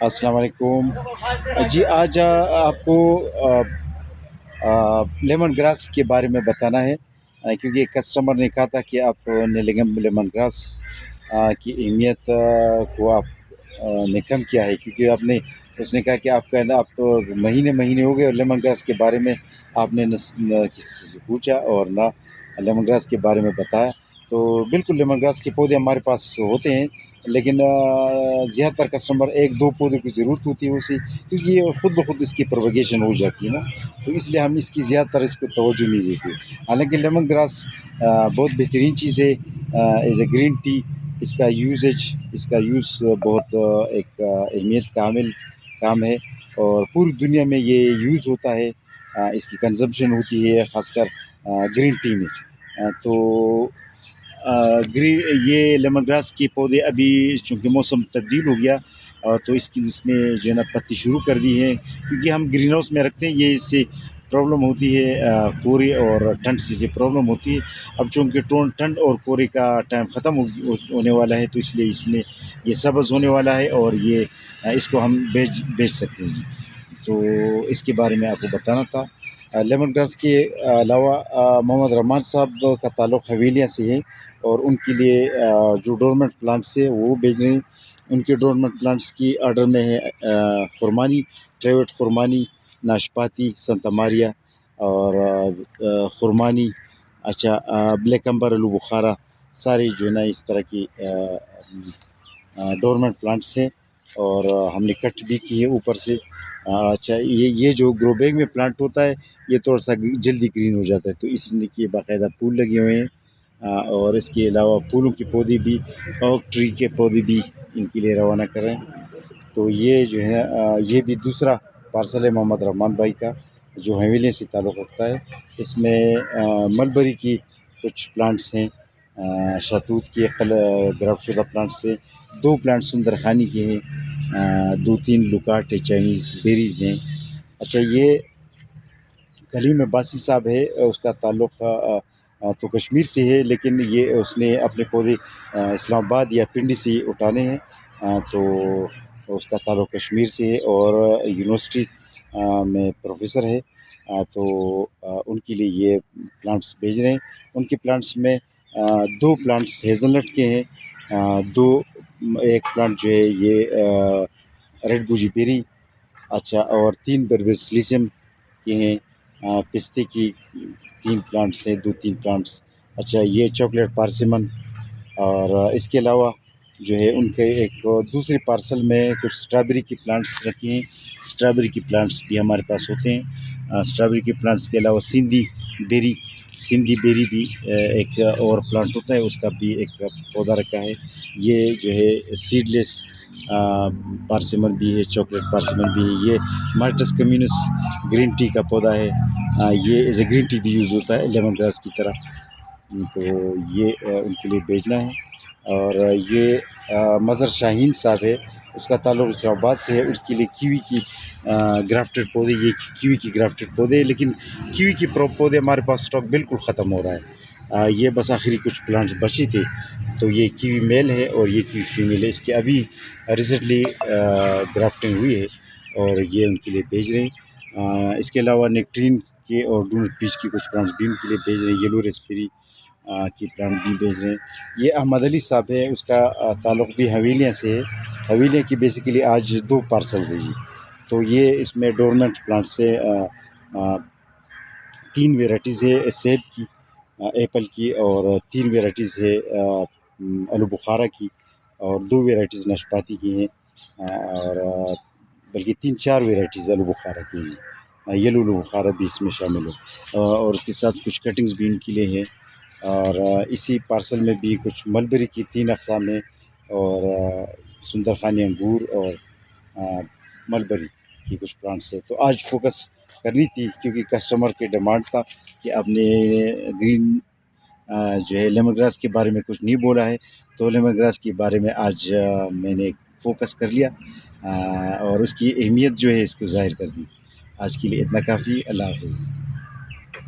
السلام علیکم جی۔ آج آپ کو لیمن گراس کے بارے میں بتانا ہے، کیونکہ ایک کسٹمر نے کہا تھا کہ آپ نے لیمن گراس کی اہمیت کو آپ نے کم کیا ہے، کیونکہ اس نے کہا کہ آپ مہینے مہینے ہو گئے اور لیمن گراس کے بارے میں آپ نے نہ کسی سے پوچھا اور نہ لیمن گراس کے بارے میں بتایا۔ تو بالکل لیمن گراس کے پودے ہمارے پاس ہوتے ہیں، لیکن زیادہ تر کسٹمر ایک دو پودوں کی ضرورت ہوتی ہے اسے، کیونکہ یہ خود بخود اس کی پروپیگیشن ہو جاتی ہے نا، تو اس لیے ہم اس کی زیادہ تر اس کو توجہ نہیں دیتے۔ حالانکہ لیمن گراس بہت بہترین چیز ہے، ایز اے گرین ٹی اس کا یوز بہت ایک اہمیت کا حامل کام ہے، اور پوری دنیا میں یہ یوز ہوتا ہے، اس کی کنزمپشن ہوتی ہے خاص کر گرین ٹی میں۔ تو یہ لیمن گراس کے پودے ابھی چونکہ موسم تبدیل ہو گیا، تو اس نے جو ہے نا پتی شروع کر دی ہے، کیونکہ ہم گرین ہاؤس میں رکھتے ہیں، یہ اس سے پرابلم ہوتی ہے، کورے اور ٹھنڈ سے پرابلم ہوتی ہے۔ اب چونکہ ٹھنڈ اور کورے کا ٹائم ختم ہونے والا ہے، تو اس لیے اس نے یہ سبز ہونے والا ہے، اور یہ اس کو ہم بیچ سکتے ہیں۔ تو اس کے بارے میں آپ کو بتانا تھا۔ لیمن گراس کے علاوہ محمد رحمان صاحب کا تعلق حویلیاں سے ہے، اور ان کے لیے جو ڈورمنٹ پلانٹس ہے وہ بیچ رہے ہیں۔ ان کے ڈورمنٹ پلانٹس کی آرڈر میں ہے خرمانی، ٹریوٹ خرمانی، ناشپاتی، سنتا ماریا اور خرمانی، بلیک امبر، آلو بخارا، سارے جو ہے نا اس طرح کی ڈورمنٹ پلانٹس ہیں، اور ہم نے کٹ بھی کی ہے اوپر سے۔ یہ جو گرو بیگ میں پلانٹ ہوتا ہے یہ تھوڑا سا جلدی گرین ہو جاتا ہے، تو اس کے باقاعدہ پھول لگے ہوئے ہیں، اور اس کے علاوہ پھولوں کے پودے بھی، اوک ٹری کے پودے بھی ان کے لیے روانہ کر رہے ہیں۔ تو یہ جو ہے یہ بھی دوسرا پارسل ہے محمد رحمان بھائی کا، جو حویلیے سے تعلق رکھتا ہے۔ اس میں ملبری کی کچھ پلانٹس ہیں، شہتوت کے گرافٹ شدہ پلانٹس ہیں، 2 پلانٹ سندر خانی کے ہیں، 2-3 لوکاٹ چائنیز بیریز ہیں۔ یہ کلیم عباسی صاحب ہے، اس کا تعلق تو کشمیر سے ہے، لیکن اس نے اپنے پودے اسلام آباد یا پنڈی سے اٹھانے ہیں، تو اس کا تعلق کشمیر سے ہے، اور یونیورسٹی میں پروفیسر ہے، تو ان کے لیے یہ پلانٹس بھیج رہے ہیں۔ ان کے پلانٹس میں 2 پلانٹس ہیزل نٹ کے ہیں، ایک پلانٹ جو ہے یہ ریڈ گوجی بیری، اور 3 بربیسلیسیم کے ہیں، پستے کی 3 پلانٹس ہیں، 2-3 پلانٹس۔ یہ چاکلیٹ پارسیمن، اور اس کے علاوہ جو ہے ان کے ایک دوسرے پارسل میں کچھ اسٹرابیری کی پلانٹس رکھے ہیں۔ اسٹرابیری کی پلانٹس بھی ہمارے پاس ہوتے ہیں۔ اسٹرابیری کے پلانٹس کے علاوہ سندھی بیری بھی ایک اور پلانٹ ہوتا ہے، اس کا بھی ایک پودا رکھا ہے۔ یہ جو ہے سیڈ لیس پارسیمن بھی ہے، چاکلیٹ پارسیمن بھی ہے۔ یہ مارٹس کمیونس گرین ٹی کا پودا ہے، یہ ایز اے گرین ٹی بھی یوز ہوتا ہے لیمن گراس کی طرح، تو یہ ان کے لیے بھیجنا ہے۔ اور یہ مظہر شاہین صاحب ہے، اس کا تعلق اسلام آباد سے ہے، اس کے لیے کیوی کی گرافٹڈ پودے، یہ کیوی کی گرافٹڈ پودے، لیکن کیوی کی پودے ہمارے پاس اسٹاک بالکل ختم ہو رہا ہے۔ یہ بس آخری کچھ پلانٹس بچے تھے، تو یہ کیوی میل ہے اور یہ کیوی فیمیل ہے، اس کے ابھی ریسنٹلی گرافٹنگ ہوئی ہے، اور یہ ان کے لیے بھیج رہے ہیں۔ اس کے علاوہ نیکٹرین کے اور ڈونٹ پیچ کی کچھ پلانٹس بھی ان کے لیے بھیج رہے ہیں، یلو ریسپیری کی پلانٹ بھی بھیج رہے ہیں۔ یہ احمد علی صاحب ہے، اس کا تعلق بھی حویلیاں سے ہے۔ حویلیاں کی بیسیکلی آج 2 پارسلز ہیں جی، تو یہ اس میں ڈورمنٹ پلانٹ سے 3 ویرائٹیز ہے، سیب کی، ایپل کی، اور 3 ویرائٹیز ہے آلو بخارا کی، اور 2 ویرائٹیز ناشپاتی کی ہیں، اور بلکہ 3-4 ویرائٹیز آلو بخارا کی ہیں، یلو آلو بخارا بھی اس میں شامل ہے، اور اس کے ساتھ کچھ کٹنگز بھی ان کے لیے ہیں۔ اور اسی پارسل میں بھی کچھ ملبری کی 3 اقسام ہیں، اور سندر خانی انگور، اور ملبری کی کچھ پلانٹس ہیں۔ تو آج فوکس کرنی تھی، کیونکہ کسٹمر کے ڈیمانڈ تھا کہ آپ نے گرین جو ہے لیمن گراس کے بارے میں کچھ نہیں بولا ہے، تو لیمن گراس کے بارے میں آج میں نے فوکس کر لیا، اور اس کی اہمیت جو ہے اس کو ظاہر کر دی۔ آج کے لیے اتنا کافی، اللہ حافظ۔